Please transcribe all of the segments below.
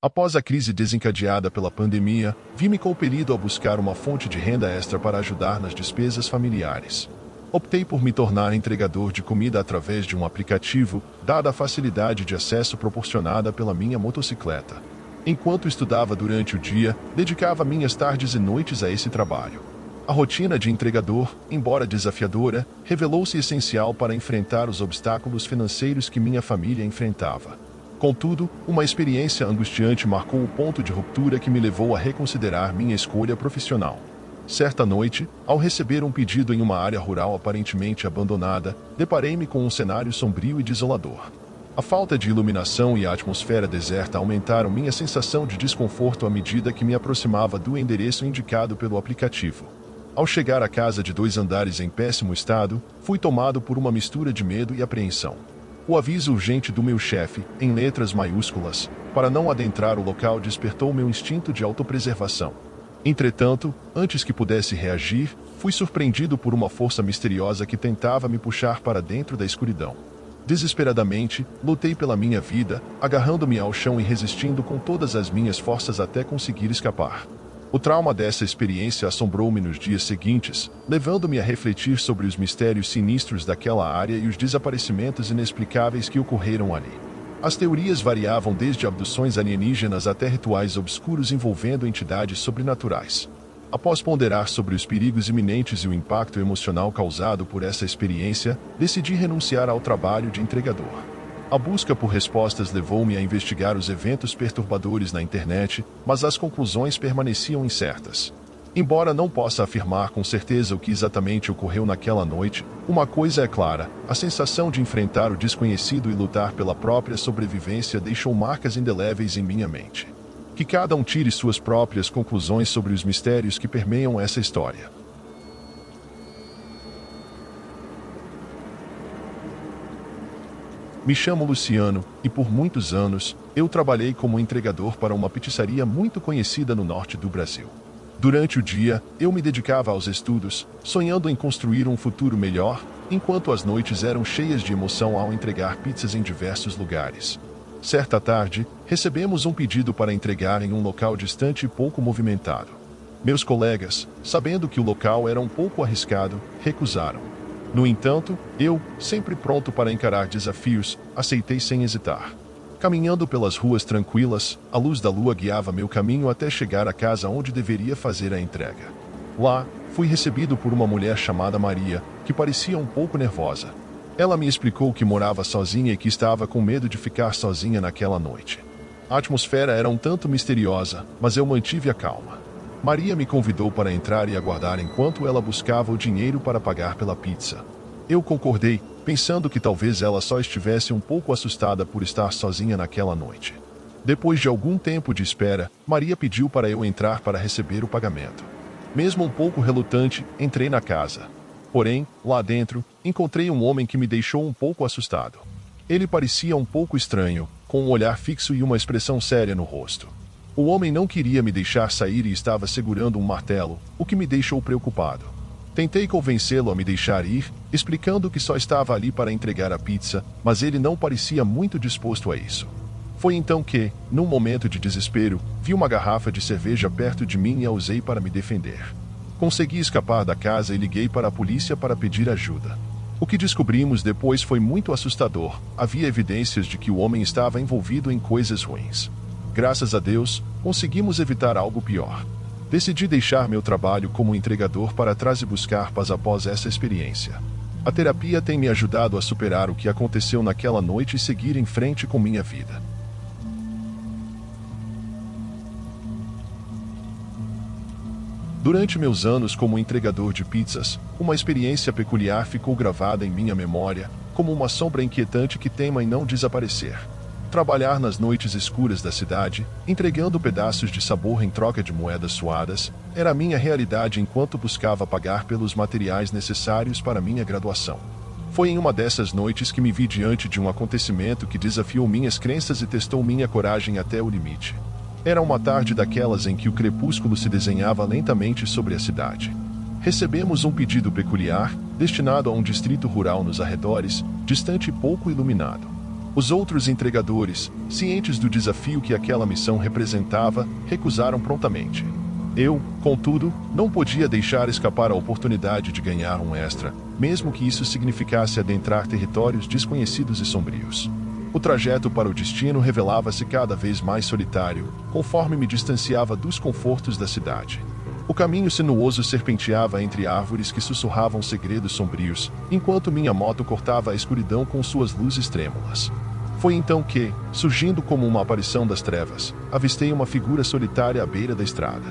Após a crise desencadeada pela pandemia, vi-me compelido a buscar uma fonte de renda extra para ajudar nas despesas familiares. Optei por me tornar entregador de comida através de um aplicativo, dada a facilidade de acesso proporcionada pela minha motocicleta. Enquanto estudava durante o dia, dedicava minhas tardes e noites a esse trabalho. A rotina de entregador, embora desafiadora, revelou-se essencial para enfrentar os obstáculos financeiros que minha família enfrentava. Contudo, uma experiência angustiante marcou o ponto de ruptura que me levou a reconsiderar minha escolha profissional. Certa noite, ao receber um pedido em uma área rural aparentemente abandonada, deparei-me com um cenário sombrio e desolador. A falta de iluminação e a atmosfera deserta aumentaram minha sensação de desconforto à medida que me aproximava do endereço indicado pelo aplicativo. Ao chegar à casa de 2 andares em péssimo estado, fui tomado por uma mistura de medo e apreensão. O aviso urgente do meu chefe, em letras maiúsculas, para não adentrar o local despertou meu instinto de autopreservação. Entretanto, antes que pudesse reagir, fui surpreendido por uma força misteriosa que tentava me puxar para dentro da escuridão. Desesperadamente, lutei pela minha vida, agarrando-me ao chão e resistindo com todas as minhas forças até conseguir escapar. O trauma dessa experiência assombrou-me nos dias seguintes, levando-me a refletir sobre os mistérios sinistros daquela área e os desaparecimentos inexplicáveis que ocorreram ali. As teorias variavam desde abduções alienígenas até rituais obscuros envolvendo entidades sobrenaturais. Após ponderar sobre os perigos iminentes e o impacto emocional causado por essa experiência, decidi renunciar ao trabalho de entregador. A busca por respostas levou-me a investigar os eventos perturbadores na internet, mas as conclusões permaneciam incertas. Embora não possa afirmar com certeza o que exatamente ocorreu naquela noite, uma coisa é clara: a sensação de enfrentar o desconhecido e lutar pela própria sobrevivência deixou marcas indeléveis em minha mente. Que cada um tire suas próprias conclusões sobre os mistérios que permeiam essa história. Me chamo Luciano, e por muitos anos, eu trabalhei como entregador para uma pizzaria muito conhecida no norte do Brasil. Durante o dia, eu me dedicava aos estudos, sonhando em construir um futuro melhor, enquanto as noites eram cheias de emoção ao entregar pizzas em diversos lugares. Certa tarde, recebemos um pedido para entregar em um local distante e pouco movimentado. Meus colegas, sabendo que o local era um pouco arriscado, recusaram. No entanto, eu, sempre pronto para encarar desafios, aceitei sem hesitar. Caminhando pelas ruas tranquilas, a luz da lua guiava meu caminho até chegar à casa onde deveria fazer a entrega. Lá, fui recebido por uma mulher chamada Maria, que parecia um pouco nervosa. Ela me explicou que morava sozinha e que estava com medo de ficar sozinha naquela noite. A atmosfera era um tanto misteriosa, mas eu mantive a calma. Maria me convidou para entrar e aguardar enquanto ela buscava o dinheiro para pagar pela pizza. Eu concordei, pensando que talvez ela só estivesse um pouco assustada por estar sozinha naquela noite. Depois de algum tempo de espera, Maria pediu para eu entrar para receber o pagamento. Mesmo um pouco relutante, entrei na casa. Porém, lá dentro, encontrei um homem que me deixou um pouco assustado. Ele parecia um pouco estranho, com um olhar fixo e uma expressão séria no rosto. O homem não queria me deixar sair e estava segurando um martelo, o que me deixou preocupado. Tentei convencê-lo a me deixar ir, explicando que só estava ali para entregar a pizza, mas ele não parecia muito disposto a isso. Foi então que, num momento de desespero, vi uma garrafa de cerveja perto de mim e a usei para me defender. Consegui escapar da casa e liguei para a polícia para pedir ajuda. O que descobrimos depois foi muito assustador. Havia evidências de que o homem estava envolvido em coisas ruins. Graças a Deus, conseguimos evitar algo pior. Decidi deixar meu trabalho como entregador para trás e buscar paz após essa experiência. A terapia tem me ajudado a superar o que aconteceu naquela noite e seguir em frente com minha vida. Durante meus anos como entregador de pizzas, uma experiência peculiar ficou gravada em minha memória, como uma sombra inquietante que teima em não desaparecer. Trabalhar nas noites escuras da cidade, entregando pedaços de sabor em troca de moedas suadas, era a minha realidade enquanto buscava pagar pelos materiais necessários para minha graduação. Foi em uma dessas noites que me vi diante de um acontecimento que desafiou minhas crenças e testou minha coragem até o limite. Era uma tarde daquelas em que o crepúsculo se desenhava lentamente sobre a cidade. Recebemos um pedido peculiar, destinado a um distrito rural nos arredores, distante e pouco iluminado. Os outros entregadores, cientes do desafio que aquela missão representava, recusaram prontamente. Eu, contudo, não podia deixar escapar a oportunidade de ganhar um extra, mesmo que isso significasse adentrar territórios desconhecidos e sombrios. O trajeto para o destino revelava-se cada vez mais solitário, conforme me distanciava dos confortos da cidade. O caminho sinuoso serpenteava entre árvores que sussurravam segredos sombrios, enquanto minha moto cortava a escuridão com suas luzes trêmulas. Foi então que, surgindo como uma aparição das trevas, avistei uma figura solitária à beira da estrada.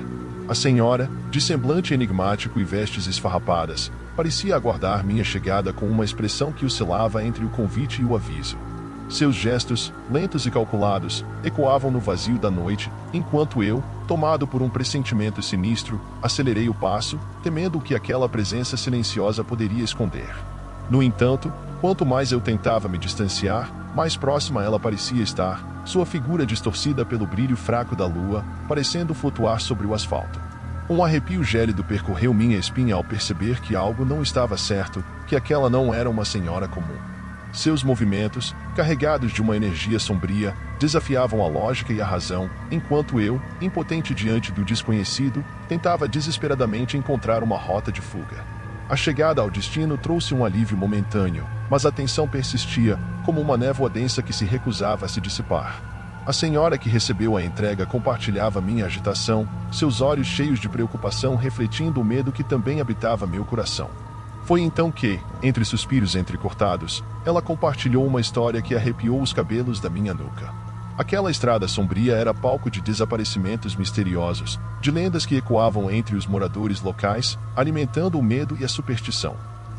A senhora, de semblante enigmático e vestes esfarrapadas, parecia aguardar minha chegada com uma expressão que oscilava entre o convite e o aviso. Seus gestos, lentos e calculados, ecoavam no vazio da noite, enquanto eu, tomado por um pressentimento sinistro, acelerei o passo, temendo o que aquela presença silenciosa poderia esconder. No entanto, quanto mais eu tentava me distanciar, mais próxima ela parecia estar, sua figura distorcida pelo brilho fraco da lua, parecendo flutuar sobre o asfalto. Um arrepio gélido percorreu minha espinha ao perceber que algo não estava certo, que aquela não era uma senhora comum. Seus movimentos, carregados de uma energia sombria, desafiavam a lógica e a razão, enquanto eu, impotente diante do desconhecido, tentava desesperadamente encontrar uma rota de fuga. A chegada ao destino trouxe um alívio momentâneo, mas a tensão persistia, como uma névoa densa que se recusava a se dissipar. A senhora que recebeu a entrega compartilhava minha agitação, seus olhos cheios de preocupação refletindo o medo que também habitava meu coração. Foi então que, entre suspiros entrecortados, ela compartilhou uma história que arrepiou os cabelos da minha nuca. Aquela estrada sombria era palco de desaparecimentos misteriosos, de lendas que ecoavam entre os moradores locais, alimentando o medo e a superstição.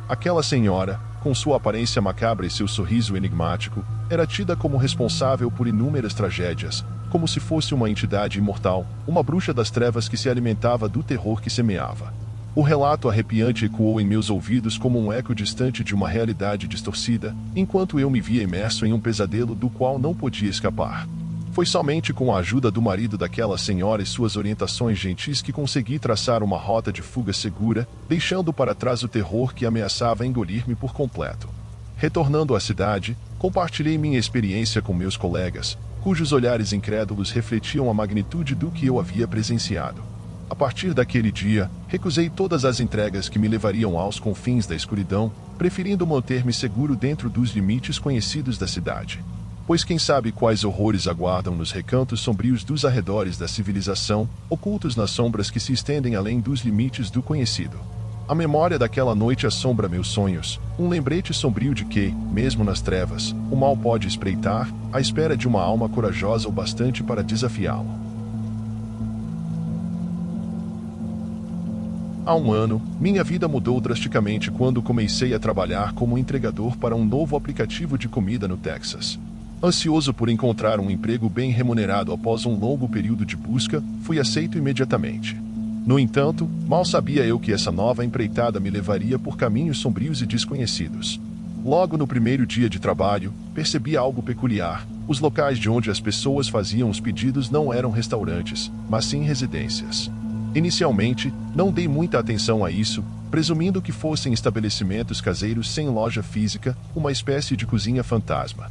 Aquela senhora, com sua aparência macabra e seu sorriso enigmático, era tida como responsável por inúmeras tragédias, como se fosse uma entidade imortal, uma bruxa das trevas que se alimentava do terror que semeava. O relato arrepiante ecoou em meus ouvidos como um eco distante de uma realidade distorcida, enquanto eu me via imerso em um pesadelo do qual não podia escapar. Foi somente com a ajuda do marido daquela senhora e suas orientações gentis que consegui traçar uma rota de fuga segura, deixando para trás o terror que ameaçava engolir-me por completo. Retornando à cidade, compartilhei minha experiência com meus colegas, cujos olhares incrédulos refletiam a magnitude do que eu havia presenciado. A partir daquele dia, recusei todas as entregas que me levariam aos confins da escuridão, preferindo manter-me seguro dentro dos limites conhecidos da cidade. Pois quem sabe quais horrores aguardam nos recantos sombrios dos arredores da civilização, ocultos nas sombras que se estendem além dos limites do conhecido. A memória daquela noite assombra meus sonhos, um lembrete sombrio de que, mesmo nas trevas, o mal pode espreitar, à espera de uma alma corajosa o bastante para desafiá-lo. Há um ano, minha vida mudou drasticamente quando comecei a trabalhar como entregador para um novo aplicativo de comida no Texas. Ansioso por encontrar um emprego bem remunerado após um longo período de busca, fui aceito imediatamente. No entanto, mal sabia eu que essa nova empreitada me levaria por caminhos sombrios e desconhecidos. Logo no primeiro dia de trabalho, percebi algo peculiar. Os locais de onde as pessoas faziam os pedidos não eram restaurantes, mas sim residências. Inicialmente, não dei muita atenção a isso, presumindo que fossem estabelecimentos caseiros sem loja física, uma espécie de cozinha fantasma.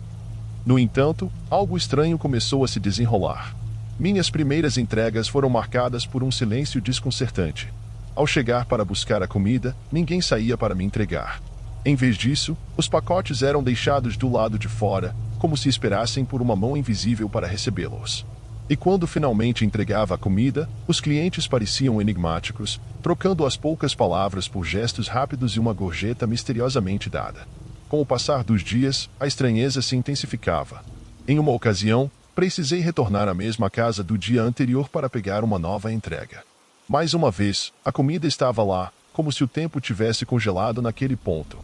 No entanto, algo estranho começou a se desenrolar. Minhas primeiras entregas foram marcadas por um silêncio desconcertante. Ao chegar para buscar a comida, ninguém saía para me entregar. Em vez disso, os pacotes eram deixados do lado de fora, como se esperassem por uma mão invisível para recebê-los. E quando finalmente entregava a comida, os clientes pareciam enigmáticos, trocando as poucas palavras por gestos rápidos e uma gorjeta misteriosamente dada. Com o passar dos dias, a estranheza se intensificava. Em uma ocasião, precisei retornar à mesma casa do dia anterior para pegar uma nova entrega. Mais uma vez, a comida estava lá, como se o tempo tivesse congelado naquele ponto.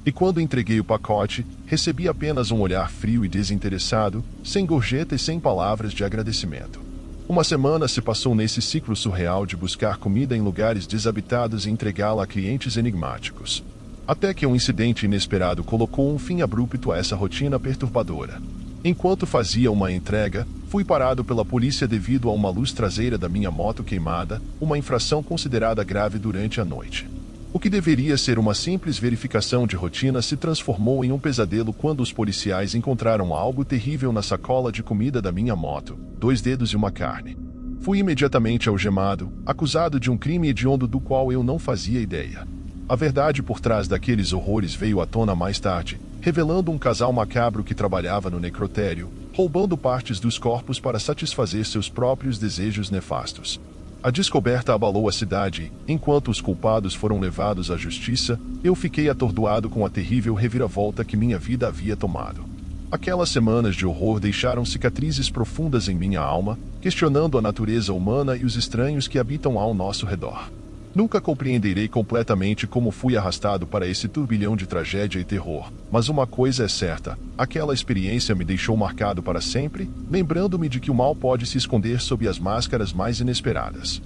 E quando entreguei o pacote, recebi apenas um olhar frio e desinteressado, sem gorjeta e sem palavras de agradecimento. Uma semana se passou nesse ciclo surreal de buscar comida em lugares desabitados e entregá-la a clientes enigmáticos. Até que um incidente inesperado colocou um fim abrupto a essa rotina perturbadora. Enquanto fazia uma entrega, fui parado pela polícia devido a uma luz traseira da minha moto queimada, uma infração considerada grave durante a noite. O que deveria ser uma simples verificação de rotina se transformou em um pesadelo quando os policiais encontraram algo terrível na sacola de comida da minha moto: 2 dedos e uma carne. Fui imediatamente algemado, acusado de um crime hediondo do qual eu não fazia ideia. A verdade por trás daqueles horrores veio à tona mais tarde, revelando um casal macabro que trabalhava no necrotério, roubando partes dos corpos para satisfazer seus próprios desejos nefastos. A descoberta abalou a cidade. Enquanto os culpados foram levados à justiça, eu fiquei atordoado com a terrível reviravolta que minha vida havia tomado. Aquelas semanas de horror deixaram cicatrizes profundas em minha alma, questionando a natureza humana e os estranhos que habitam ao nosso redor. Nunca compreenderei completamente como fui arrastado para esse turbilhão de tragédia e terror, mas uma coisa é certa: aquela experiência me deixou marcado para sempre, lembrando-me de que o mal pode se esconder sob as máscaras mais inesperadas.